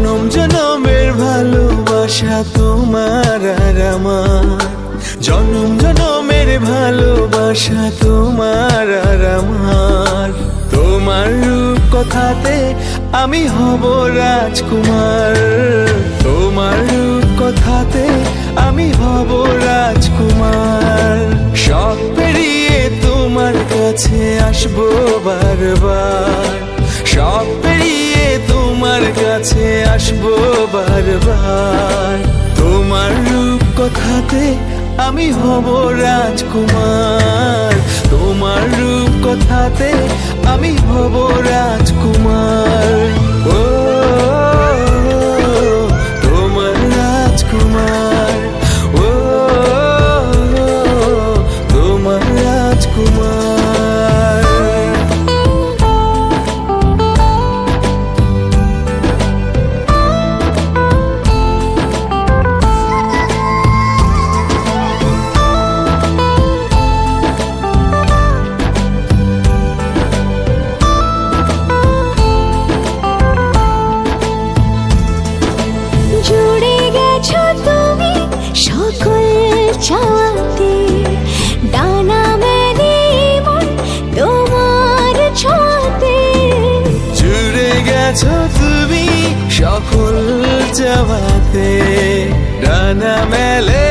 জনম জনমের ভালোবাসা তোমার আর আমার, জনম জনমের ভালোবাসা তোমার আর আমার। তোমার রূপ কথাতে আমি হব রাজকুমার, তোমার রূপ কথাতে আমি হব রাজকুমার। সব পেরিয়ে তোমার কাছে আসবো বারবার, সব পেরিয়ে তোমার কাছে আসবো বারবার। তোমার রূপ কথাতে আমি হব রাজকুমার, তোমার রূপ কথাতে আমি হব রাজকুমার। ও তোমার রাজকুমার, ও তোমার রাজকুমার। জুড়ে গেছো তুমি সকল চাওয়াতে, ডানা মেলে মন তোমার ছোঁয়াতে। জুড়ে গেছো তুমি সকল চাওয়াতে, ডানা মেলে